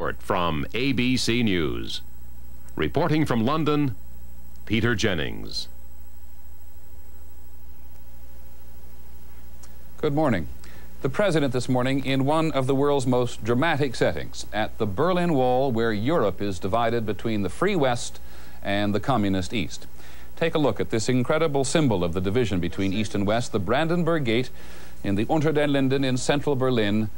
From ABC News. Reporting from London, Peter Jennings. Good morning. The President this morning in one of the world's most dramatic settings, at the Berlin Wall, where Europe is divided between the free West and the communist East. Take a look at this incredible symbol of the division between East and West, the Brandenburg Gate in the Unter den Linden in central Berlin,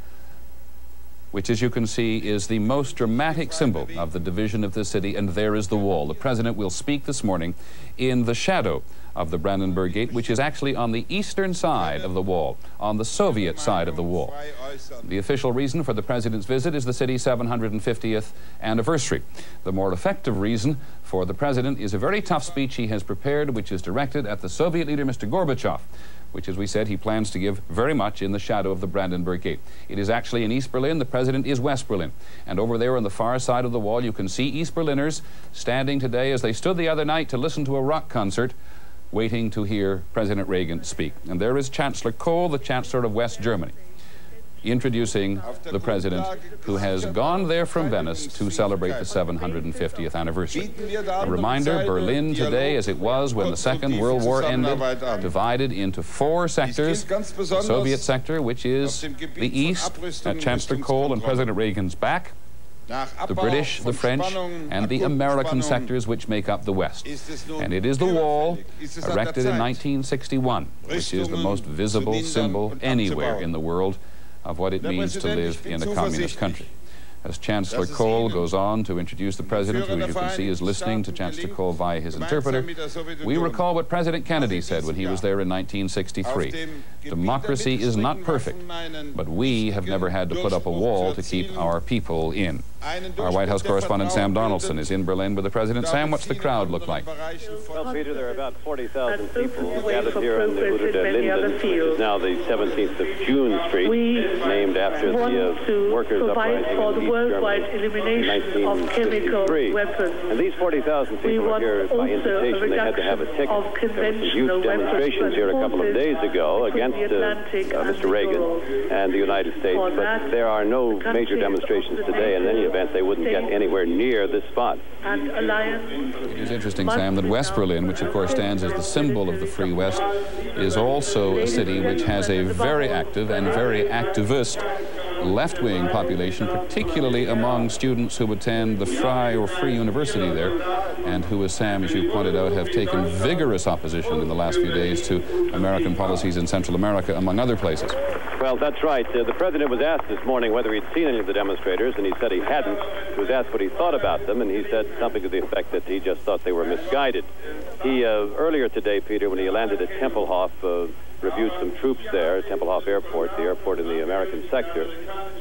which, as you can see, is the most dramatic symbol of the division of the city, and there is the wall. The President will speak this morning in the shadow of the Brandenburg Gate, which is actually on the eastern side of the wall, on the Soviet side of the wall. The official reason for the President's visit is the city's 750th anniversary. The more effective reason for the President is a very tough speech he has prepared, which is directed at the Soviet leader, Mr. Gorbachev, which, as we said, he plans to give very much in the shadow of the Brandenburg Gate. It is actually in East Berlin. The President is West Berlin. And over there on the far side of the wall, you can see East Berliners standing today as they stood the other night to listen to a rock concert, waiting to hear President Reagan speak. And there is Chancellor Kohl, the Chancellor of West Germany, introducing the President, who has gone there from Venice to celebrate the 750th anniversary. A reminder, Berlin today, as it was when the Second World War ended, divided into four sectors. The Soviet sector, which is the East, at Chancellor Kohl and President Reagan's back, the British, the French, and the American sectors which make up the West. And it is the wall, erected in 1961, which is the most visible symbol anywhere in the world of what it means to live in a communist country. As Chancellor Kohl goes on to introduce the President, who, as you can see, is listening to Chancellor Kohl via his interpreter, we recall what President Kennedy said when he was there in 1963. Democracy is not perfect, but we have never had to put up a wall to keep our people in. Our White House correspondent Sam Donaldson is in Berlin with the President. Sam, what's the crowd look like? Well, Peter, there are about 40,000 people gathered here on the Unter den Linden, which is now the 17th of June Street, named after the workers' uprising in East Germany in 1963. And these 40,000 people are here by invitation. They had to have a ticket. There were some huge demonstrations here a couple of days ago against Mr. Reagan and the United States, but there are no major demonstrations today. In any event, they wouldn't get anywhere near this spot. It is interesting, Sam, that West Berlin, which of course stands as the symbol of the Free West, is also a city which has a very active and very activist left-wing population, particularly among students who attend the Free University there, and who, as Sam, as you pointed out, have taken vigorous opposition in the last few days to American policies in Central America, among other places. Well, that's right. The President was asked this morning whether he'd seen any of the demonstrators, and he said he hadn't. He was asked what he thought about them, and he said something to the effect that he just thought they were misguided. He, earlier today, Peter, when he landed at Tempelhof, reviewed some troops there at Tempelhof Airport, the airport in the American sector.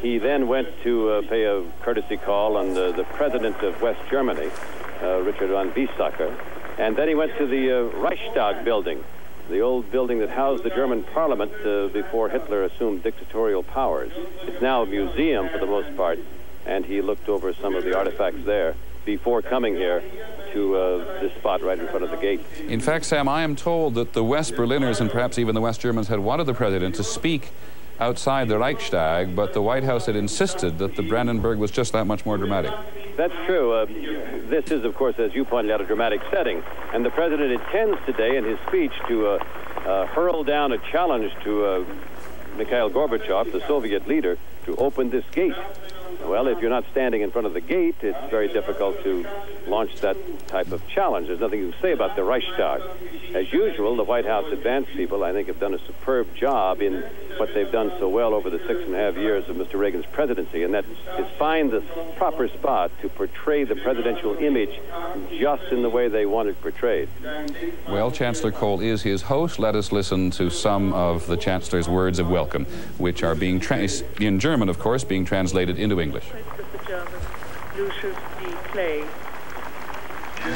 He then went to pay a courtesy call on the President of West Germany, Richard von Weizsäcker, and then he went to the Reichstag building, the old building that housed the German parliament before Hitler assumed dictatorial powers. It's now a museum for the most part, and he looked over some of the artifacts there before coming here to this spot right in front of the gate. In fact, Sam, I am told that the West Berliners and perhaps even the West Germans had wanted the President to speak outside the Reichstag, but the White House had insisted that the Brandenburg was just that much more dramatic. That's true. This is, of course, as you pointed out, a dramatic setting, and the President intends today in his speech to hurl down a challenge to Mikhail Gorbachev, the Soviet leader, to open this gate. Well, if you're not standing in front of the gate, it's very difficult to launch that type of challenge. There's nothing to say about the Reichstag. As usual, the White House advance people, I think, have done a superb job in what they've done so well over the 6.5 years of Mr. Reagan's presidency, and that is find the proper spot to portray the presidential image just in the way they want it portrayed. Well, Chancellor Kohl is his host. Let us listen to some of the Chancellor's words of welcome, which are being, in German, of course, being translated into English.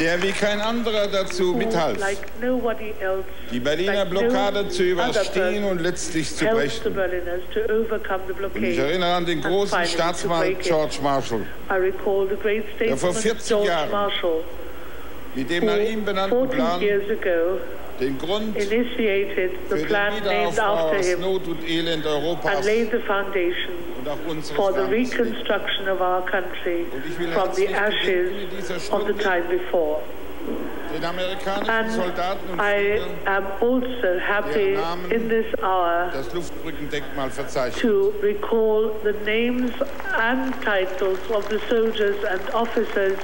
Der wie kein anderer dazu mithalf, die Berliner Blockade zu überstehen und letztlich zu brechen. Und ich erinnere an den großen Staatsmann George Marshall, der vor 40 Jahren mit dem nach ihm benannten Plan initiated the plan named after him and laid the foundation for the reconstruction of our country from the ashes of the time before. And I am also happy in this hour to recall the names and titles of the soldiers and officers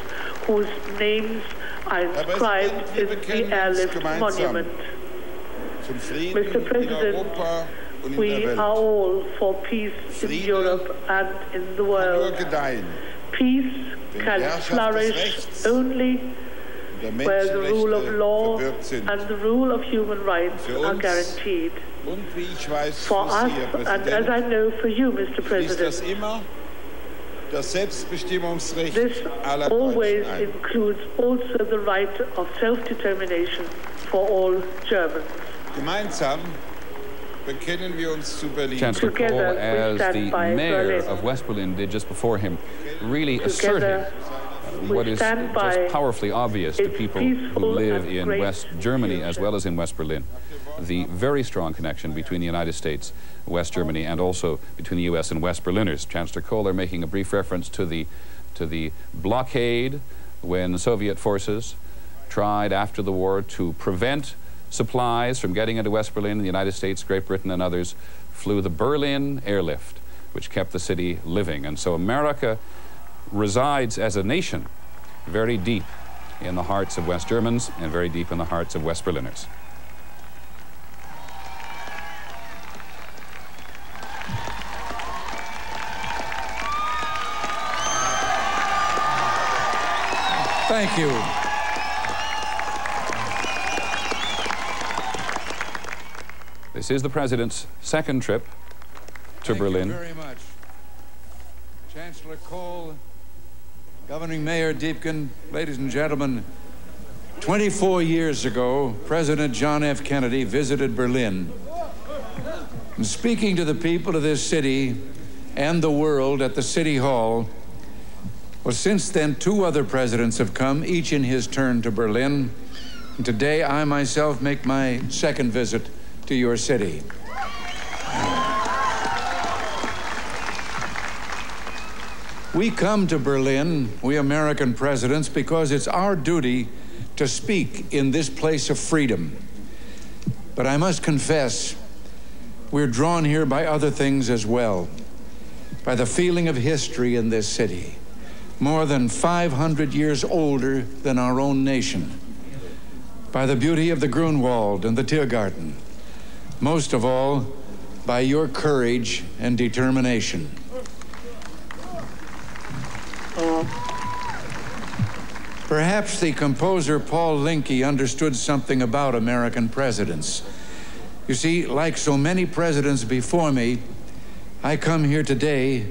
whose names are inscribed in the airlift monument. Mr. President, we are all for peace in Europe and in the world. Peace can flourish only where the rule of law and the rule of human rights are guaranteed. For us, and as I know for you, Mr. President, this always includes also the right of self-determination for all Germans. Chancellor Kohl, as the mayor of West Berlin did just before him, really asserting what is just powerfully obvious to people who live in West Germany as well as in West Berlin. The very strong connection between the United States, West Germany, and also between the U.S. and West Berliners. Chancellor Kohl making a brief reference to the blockade when Soviet forces tried after the war to prevent supplies from getting into West Berlin. The United States, Great Britain, and others flew the Berlin airlift, which kept the city living. And so America resides as a nation very deep in the hearts of West Germans and very deep in the hearts of West Berliners. Thank you. This is the President's second trip to Berlin. Thank you very much. Chancellor Kohl, Governing Mayor Diepgen, ladies and gentlemen, 24 years ago, President John F. Kennedy visited Berlin. And speaking to the people of this city and the world at the City Hall, well, since then, 2 other presidents have come, each in his turn, to Berlin. And today, I myself make my second visit to your city. We come to Berlin, we American presidents, because it's our duty to speak in this place of freedom. But I must confess, we're drawn here by other things as well, by the feeling of history in this city, more than 500 years older than our own nation, by the beauty of the Grunwald and the Tiergarten, most of all, by your courage and determination. Perhaps the composer Paul Linke understood something about American presidents. You see, like so many presidents before me, I come here today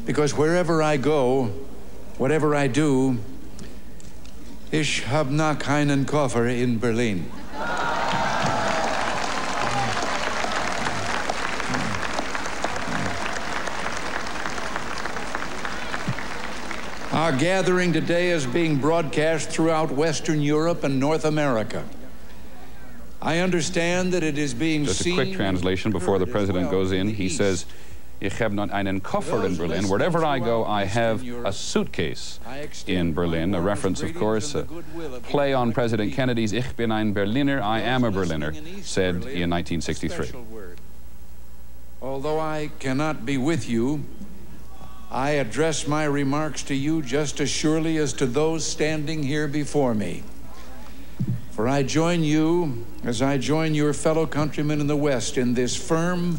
because wherever I go, whatever I do, ich hab noch keinen Koffer in Berlin. Our gathering today is being broadcast throughout Western Europe and North America. I understand that it is being seen... Just a quick translation before the President goes in. He says, Ich habe noch einen Koffer in Berlin. Wherever I go, I have a suitcase in Berlin. A reference, of course, a play on President Kennedy's Ich bin ein Berliner, I am a Berliner, said in 1963. Although I cannot be with you, I address my remarks to you just as surely as to those standing here before me. For I join you, as I join your fellow countrymen in the West, in this firm,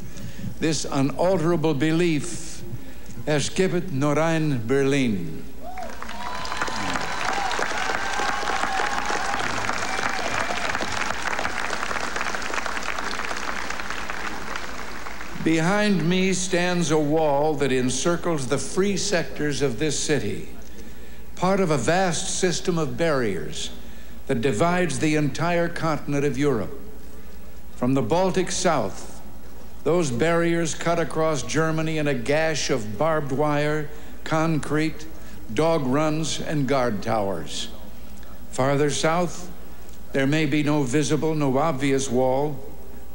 this unalterable belief, es gibt nur ein Berlin. Behind me stands a wall that encircles the free sectors of this city, part of a vast system of barriers that divides the entire continent of Europe. From the Baltic south, those barriers cut across Germany in a gash of barbed wire, concrete, dog runs, and guard towers. Farther south, There may be no visible, no obvious wall,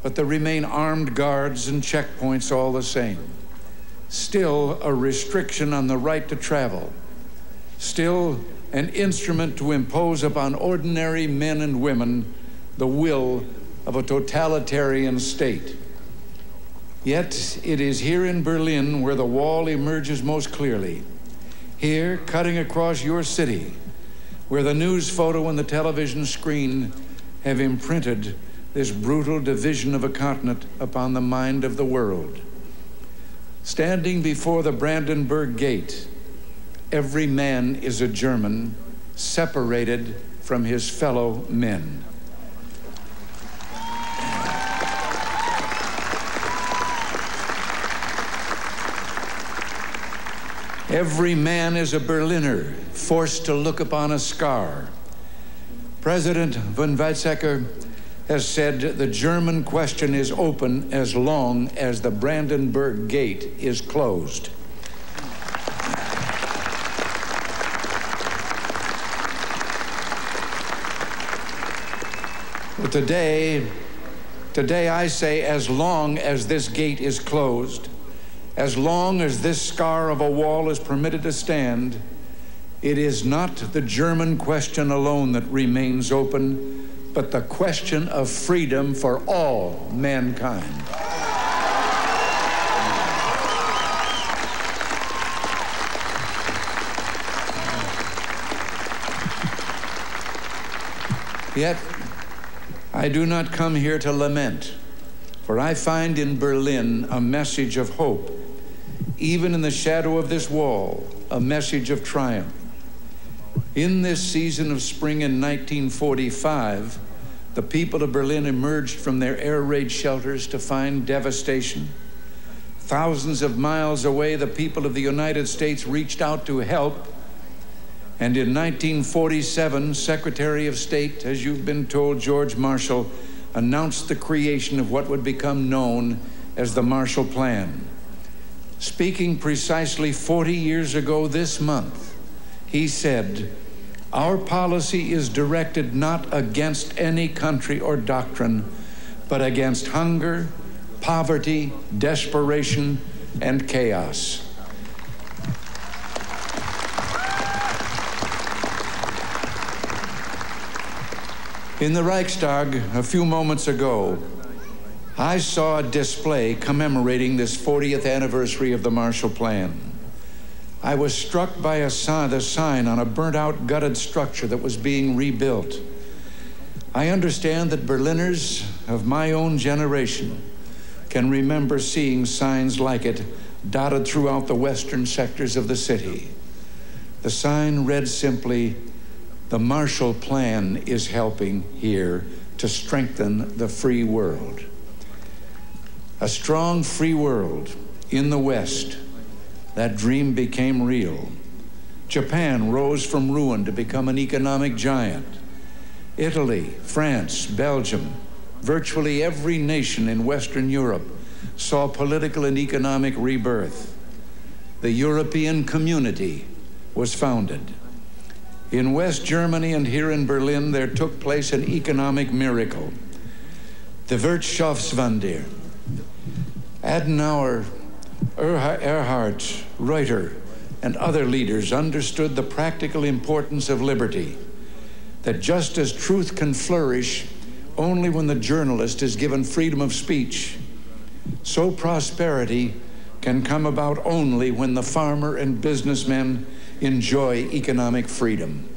but there remain armed guards and checkpoints all the same. Still a restriction on the right to travel. Still an instrument to impose upon ordinary men and women the will of a totalitarian state. Yet it is here in Berlin where the wall emerges most clearly. Here, cutting across your city, where the news photo and the television screen have imprinted this brutal division of a continent upon the mind of the world. Standing before the Brandenburg Gate, every man is a German, separated from his fellow men. Every man is a Berliner, forced to look upon a scar. President von Weizsäcker has said the German question is open as long as the Brandenburg Gate is closed. But today I say, as long as this gate is closed, as long as this scar of a wall is permitted to stand, it is not the German question alone that remains open, but the question of freedom for all mankind. Yet, I do not come here to lament, for I find in Berlin a message of hope. Even in the shadow of this wall, a message of triumph. In this season of spring in 1945, the people of Berlin emerged from their air raid shelters to find devastation. Thousands of miles away, the people of the United States reached out to help. And in 1947, Secretary of State, as you've been told, George Marshall, announced the creation of what would become known as the Marshall Plan. Speaking precisely 40 years ago this month, he said, "Our policy is directed not against any country or doctrine, but against hunger, poverty, desperation, and chaos." In the Reichstag a few moments ago, I saw a display commemorating this 40th anniversary of the Marshall Plan. I was struck by the sign on a burnt-out, gutted structure that was being rebuilt. I understand that Berliners of my own generation can remember seeing signs like it dotted throughout the western sectors of the city. The sign read simply, "The Marshall Plan is helping here to strengthen the free world." A strong free world in the West, that dream became real. Japan rose from ruin to become an economic giant. Italy, France, Belgium, virtually every nation in Western Europe saw political and economic rebirth. The European Community was founded. In West Germany and here in Berlin, there took place an economic miracle. The Wirtschaftswunder. Adenauer, Erhard, Reuter, and other leaders understood the practical importance of liberty, that just as truth can flourish only when the journalist is given freedom of speech, so prosperity can come about only when the farmer and businessman enjoy economic freedom.